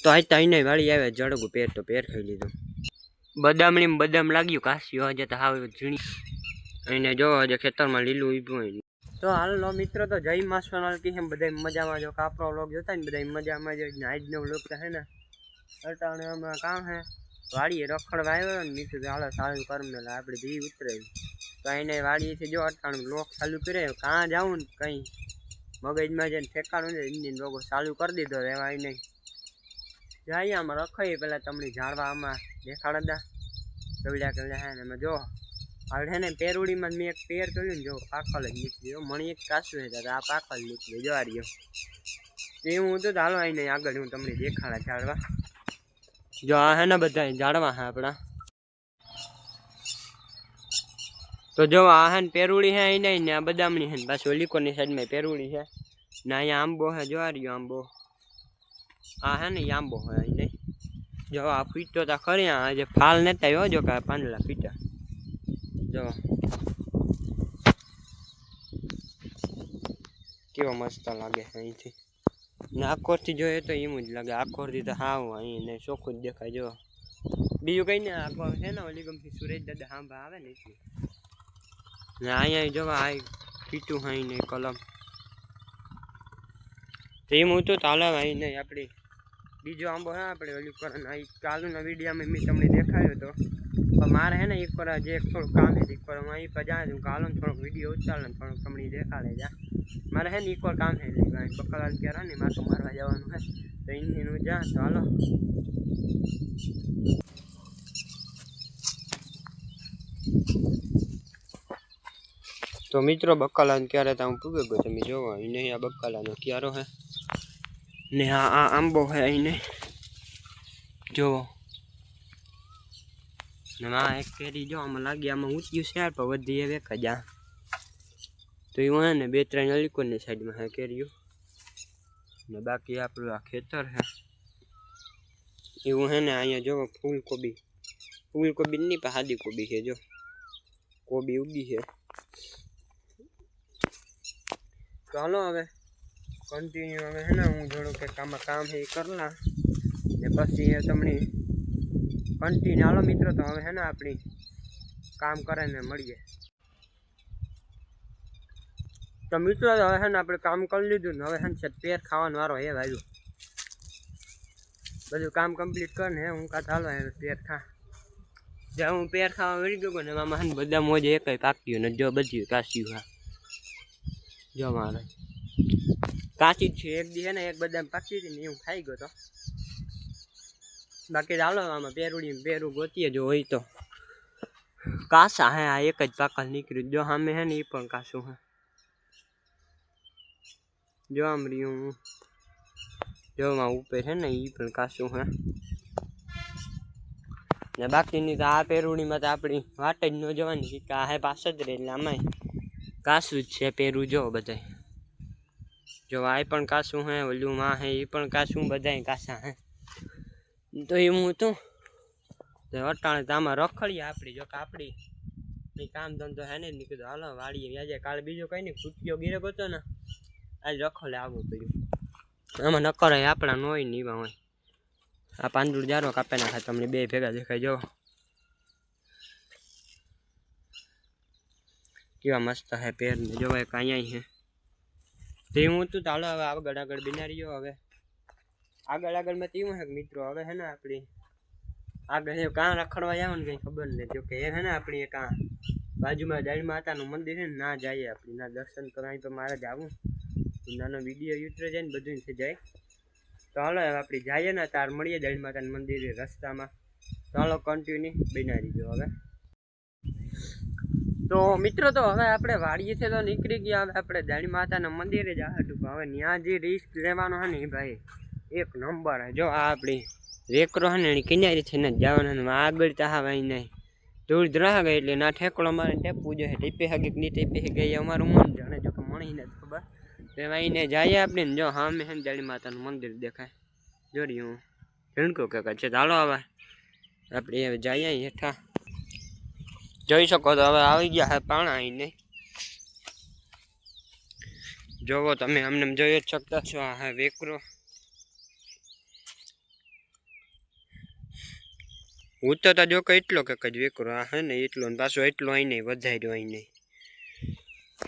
તો આજ તો અહીં વાળી આવે જડગું પેર તો પેર ખાઈ લીધું બદામણી બદામ લાગ્યું કાશ્યું હજે તો હાવ ઝીણી એને જો હજે ખેતરમાં લીલું ઊભું હોય તો હાલો મિત્રો તો જય માં સોનાલી કેમ બધા મજામાં જો કાપરો વ્લોગ જોતા ને બધા મજામાં જ આજનો વ્લોગ તો હે ને અટાણે હમણાં કામ હે વાડીએ રખડવા આવ્યો ને નીચે હાલો સારું કરમ ને આપણે જી ઉતરે તો એને વાડીએથી જો અટાણે વ્લોગ ચાલુ કરે કાં જાઉં ને કંઈ મગજમાં જઈને ઠેકાણું ને ઇન્જિન લોગો ચાલુ કરી દીધો રહેવાય નહીં જાય આમાં રખાઈ પેલા તમને ઝાડવા આમાં દેખાડતા કવડ્યા હે ને એમાં જો હવે ને પેરુડીમાં મેં એક પેર કર્યું ને જો પાકલ જ નીકળ્યો મણી એક કાસું છે આ પાકલ નીકળ્યો જોવા રહ્યો એ હું તો હાલો આવીને આગળ હું તમને દેખાડા ઝાડવા જો આ હે ને બધા ઝાડવા હે આપણા તો જો આ હે ને પેરુડી હે અહીં ને આ બદામણી હે ને પાછું ઓલીકોની સાઈડમાં પેરુડી છે ને અહીંયા આંબો હે જોવા રહ્યો આંબો આ હે ને આંબો હે અહીં નહીં જો આ ફીટો તા ખરી આજે ફાલ નેતા આવ્યો જો કે પાંદડા ફીટા જો કેવો મસ્ત લાગે અહીંથી ને આખોરથી જોઈએ તો એમ જ લાગે આખોરથી તો હાવ અહીં ને ચોખ્ખું જ દેખાય જો બીજું કંઈ ને આખો છે ને ઓલી ગમથી સુરેશ દાદા હાંભા આવે ને એટલે ને અહીંયા જોવા આ ફીટું અહીં ને કલમ તો એમ હું તો ચાલે અહીં નહીં આપણી બીજો આંબો હે આપણે ઓલી કરન આ કાલુના વિડીયામાં મેં તમને દેખાડ્યો હતો પણ મારે હે ને એક વાર જે થોડું કામ છે એક વાર હું અહીં પર જાય હું કાલો થોડોક વિડીયો ઉતાર ને થોડુંક તમને દેખાડે જા મારે હે ને એક વાર કામ છે બકલાલ ક્યારે ને માથું મારવા જવાનું હે તો એનું જા તો હાલો તો મિત્રો બકાલાને ક્યારે તો હું પૂગે ગયો તમે જોવો અહીં નહીં આ બકાલાનો ક્યારો હે ને આ આંબો હે અહીં જોવો ને આ એક કેરી જો આમાં લાગી આમાં ઊંચ્યું છે પણ વધી હવે કજા તો એવું હે ને બે ત્રણ અલીકોની સાઈડમાં હે કેરીઓ ને બાકી આપણું આ ખેતર હે એવું હે ને અહીંયા જોવો ફૂલકોબી નહીં પણ સાદી કોબી છે જો કોબી ઉગી છે તો હાલો હવે કન્ટિન્યુ હવે હે ને હું થોડું કે કામ છે એ કરલા ને પછી તમને કન્ટિન્યુ હાલો મિત્રો તો હવે હે ને આપણી કામ કરે ને મળીએ તો મિત્રો હવે હે ને આપણે કામ કરી લીધું ને હવે હે ને પેર ખાવાનો વારો હે આવ્યું બધું કામ કમ્પ્લીટ કર ને હું કાં હાલો હે પેર ખા જ્યાં હું પેર ખાવા વળી ગયો ને એમાં હે ને બધા મોજે એકય પાક્યું ને જો બધું કાશ્યું હા જો મારે કાચી જ છે એક દી હે ને એક બદામ પાકી હતી ને હું ખાઈ ગયો તો બાકી ચાલો આમાં પેરું ગોતીએ જો હોય તો કાસા હે આ એક જ પાકલ નીકળ્યું જો સામે હે ને એ પણ કાસું હે જો આમ રહ્યું જો માં ઉપર છે ને એ પણ કાસું હે ને બાકીની તો આ પેરુડીમાં તો આપણી વાટ જ ન જવાની કે આ હે પાસ જ રહે એટલે આમાં કાસું જ છે પેરું જો બધાય જો આ પણ કાસું હે ઓલું માં હે એ પણ કાસું બધાય કાસા હે તો એ હું તો અટાણે તો આમાં રખડીએ આપણી જો કે આપણી કામ ધંધો હે ને નીકળ્યો હાલો વાળીએ વ્યાજે કાલે બીજો કંઈ નહીં ખૂટ્યો ગીરક હતો ને આજ રખડે આવવું પડ્યું આમાં ન કરાય આપણા ન હોય ને એવા હોય આ પાંદડું જારો કાપે નાખે તમને બે ભેગા દેખાય જો કેવા મસ્ત હે પેર ને જોવાય કે અહીંયા હે તે હું તું ચાલો હવે આગળ બિનારીઓ હવે આગળમાં તેવું હે મિત્રો હવે હે ને આપણી આગળ કાં રખડવા જાવ ને કંઈ ખબર નહીં જો કે હે ને આપણી કાં બાજુમાં જય માતાનું મંદિર છે ને ના જઈએ આપણી ના દર્શન કરવા તો મારે જ આવું નાનો વિડીયો યુટ્યુબ જાય ને બધું થઈ જાય તો હાલો હવે આપણે જઈએ ને તાર મળીએ જય માતાના મંદિરે રસ્તામાં તો હાલો કન્ટિન્યુ બનાવી દીધો હવે તો મિત્રો તો હવે આપણે વાડીએથી તો નીકળી ગયા હવે આપણે જય માતાના મંદિરે જ હતું હવે ત્યાં જે રિસ્ક લેવાનો હે ને ભાઈ એક નંબર હે જો આ આપણી રેકરો હે ને એની કિનારી છે ને જવાનું આગળ તો હા ભાઈ નહીં દૂર રહે ગઈ એટલે ના ઠેકડો મારે ટેપવું જોઈએ ટીપે હગી નહીં ટીપે ગઈ અમારું મન જાણે જો કે મણી નથી ખબર તો અહીંને જઈએ આપણે ને જો હા મેં જય માતાનું મંદિર દેખાય જોડી હું ઝીણકું કે છે ચાલો હવે આપણે હવે જઈએ હેઠા જોઈ શકો તો હવે આવી ગયા હે પાણા અહીં જોવો તમે અમને જોઈ જ શકતા છો આ હે વેકરો હું તો જો કે એટલો કે જ વેકરો આ હે ને એટલો ને પાછો એટલો અહીં નહીં વધાર્યો અહીં નહીં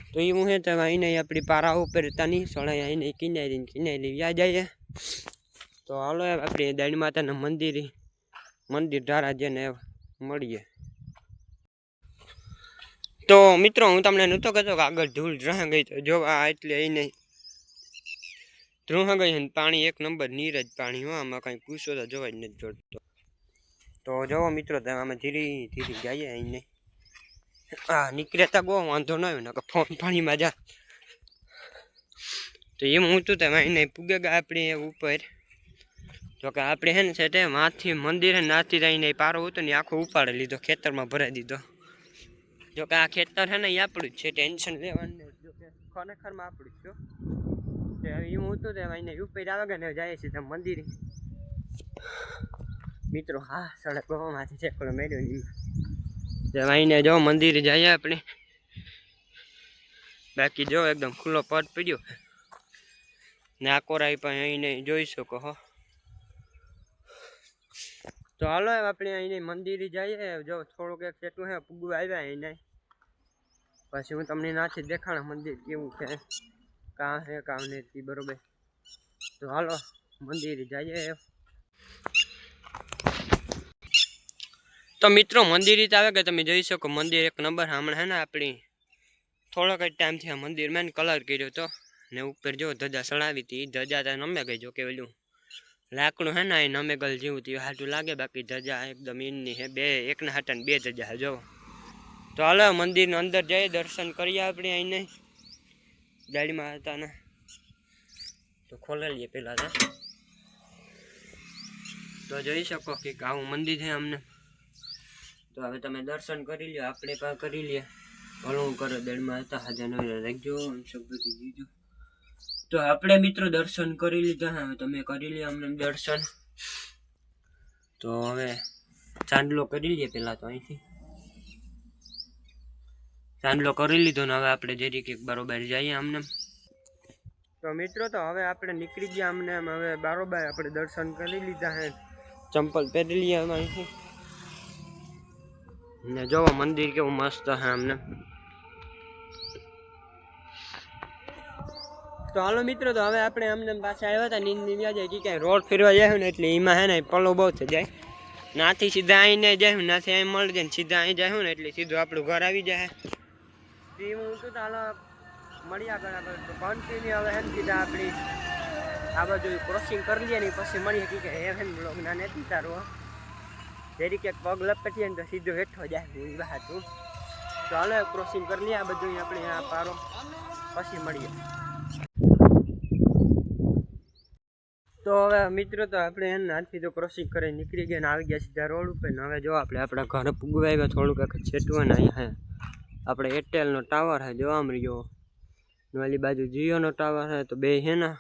તો એ હું હે તો અહીં નહીં આપણી પારા ઉપર તની સળાઈ અહીં નહીં કિનારી વ્યા જાય તો હાલો આપણી દાડી માતાના મંદિર ધારા જેને મળીએ તો મિત્રો હું તમને નહોતો કહેતો કે આગળ ધૂળ રહે ગઈ તો જો આ એટલે અહીં નહીં ધ્રુહ ગઈ ને પાણી એક નંબર નીરજ પાણી હો આમાં કાંઈ પૂછો તો જોવા જ નથી જોડતો તો જોવો મિત્રો તમે અમે ધીરે ધીરે જઈએ અહીં નહીં હા નીકળ્યા બહુ વાંધો ન આવ્યો ને કે ફોન પાણીમાં જા તો એમ હું તું તમે અહીં નહીં પૂગે ગયા આપણે ઉપર જોકે આપણે હે ને છે તે માથી મંદિર નાથી અહીં પારો હતો ને આખો ઉપાડી લીધો ખેતરમાં ભરાઈ દીધો જોકે આ ખેતર છે ને એ આપણું જ છે ટેન્શન લેવાનું જોકે ખરેખરમાં આપણું જ છે એમ હતું તે એને ઉપર આવે કે ને જાય છે મંદિરે મિત્રો હા સડક ગોમાંથી ચેકડો મેળ્યો એને જો મંદિરે જઈએ આપણે બાકી જો એકદમ ખુલ્લો પટ પડ્યો ને આ કોરાઈ પણ અહીંને જોઈ શકો હો તો હાલો આપણે અહીં મંદિરે જઈએ જો થોડુંક એક સેટું હે પૂગવા આવ્યા એને પછી હું તમને નાથી દેખાણા મંદિર કેવું છે કાં છે કામ નથી બરોબર તો હાલો મંદિરે જઈએ તો મિત્રો મંદિરે આવે કે તમે જોઈ શકો મંદિર એક નંબર હમણાં હે ને આપણી થોડોક જ ટાઈમથી આ મંદિર મેં કલર કર્યો હતો ને ઉપર જો ધજા સડાવી હતી ધજા તો નમે ગઈ જો કે પેલું લાકડું હે ને એ નમે ગલ જેવું હતું હાટું લાગે બાકી ધજા એકદમ એની હે બે એકના હાટા ને બે ધજા જો તો હાલો મંદિરની અંદર જઈએ દર્શન કરીએ આપણે અહીંને ગાડીમાં હતા ને તો ખોલેલીએ પેલા તો જોઈ શકો કે આવું મંદિર છે અમને તો હવે તમે દર્શન કરી લ્યો આપણે પણ કરી લઈએ ભલું કરો દળમાં હતા હાજર રાખજો બધી દીધું તો આપણે મિત્રો દર્શન કરી લીધા હવે તમે કરી લ્યો અમને દર્શન તો હવે ચાંદલો કરી લઈએ પેલા તો અહીંથી ચાંદલો કરી લીધો ને હવે આપણે જરીક એક બરોબર જઈએ અમને તો મિત્રો તો હવે આપણે નીકળી ગયા અમને હવે બરોબર આપણે દર્શન કરી લીધા હે ચંપલ પહેરી લઈએ અહીંથી ને જોવો મંદિર કેવું મસ્ત હે અમને તો હાલો મિત્રો તો હવે આપણે અમને પાછા આવ્યા હતા નીંદ વ્યા જાય કે ક્યાંય રોડ ફેરવા જાય ને એટલે એમાં હે ને પલો બહુ થઈ જાય નાથી સીધા આવીને જાય નાથી અહીં મળી જાય ને સીધા અહીં જાય ને એટલે સીધું આપણું ઘર આવી જાય હું શું હાલો મળ્યા બરાબર તો કન્ટિન્યુ હવે હે ને સીધા આપણી આ બાજુ ક્રોસિંગ કરી લઈએ ને પછી મળીએ કે હે બ્લોગ ના નથી તારું જેરી ક્યાંક પગ લપેટીએ ને તો સીધો હેઠો જાય હું બહાર તું તો હાલો ક્રોસિંગ કરી લઈએ આ બધું આપણે આ પારો પછી મળીએ તો હવે મિત્રો તો આપણે એને આજથી તો ક્રોસિંગ કરી નીકળી ગયા ને આવી ગયા સીધા રોડ ઉપર ને હવે જો આપણે આપણા ઘરે પૂગવા આવ્યા થોડુંક છેટું ને અહીંયા હે આપણે એરટેલનો ટાવર હે જોવા મળ્યો ઓલી બાજુ જીઓનો ટાવર હે તો બે હે ને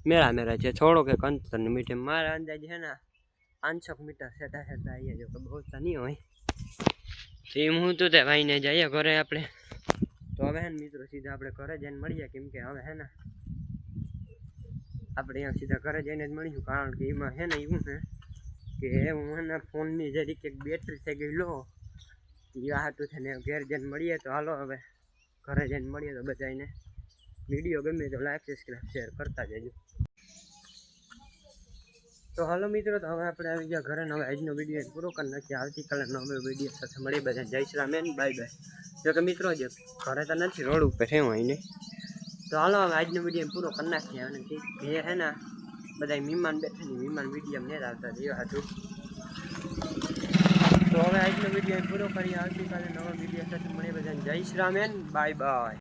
મેળા છે થોડોક એક અંતરની મીઠે મારા અંદાજ હે ને 500 મીટર સેટા અહીંયા જો કે બહુ નહીં હોય એમ હું તો તે ભાઈને જઈએ ઘરે આપણે તો હવે હે ને મિત્રો સીધા આપણે ઘરે જઈને મળીએ કેમ કે હવે હે ને આપણે અહીંયા સીધા ઘરે જઈને જ મળીશું કારણ કે એમાં હે ને એવું છે કે હું હે ને ફોનની જરીક એક બેટરી થઈ ગઈ લો એ હાટું થઈને ઘેર જઈને મળીએ તો હાલો હવે ઘરે જઈને મળીએ તો બધાને વિડીયો ગમે તો લાઈક સબસ્ક્રાઈબ શેર કરતા જજો તો હાલો મિત્રો તો હવે આપણે આવી ગયા ઘરે હવે આજનો વિડીયો પૂરો કરી નાખીએ આવતીકાલે નવો વિડીયો સાથે મળી બધા જય શ્રી રામ બાય બાય જો કે મિત્રો જે ઘરે તો નથી રોડ ઉપર છે હું અહીં તો હાલો હવે આજનો વિડીયો પૂરો કરી નાખીએ અને ઘેર હે ને બધા મહેમાન બેઠા ને મહેમાન વિડીયો નહીં આવતા એવા હતું તો હવે આજનો વિડીયો પૂરો કરીએ આવતીકાલે નવો વિડીયો સાથે મળીએ બધા જય શ્રી રામ બાય બાય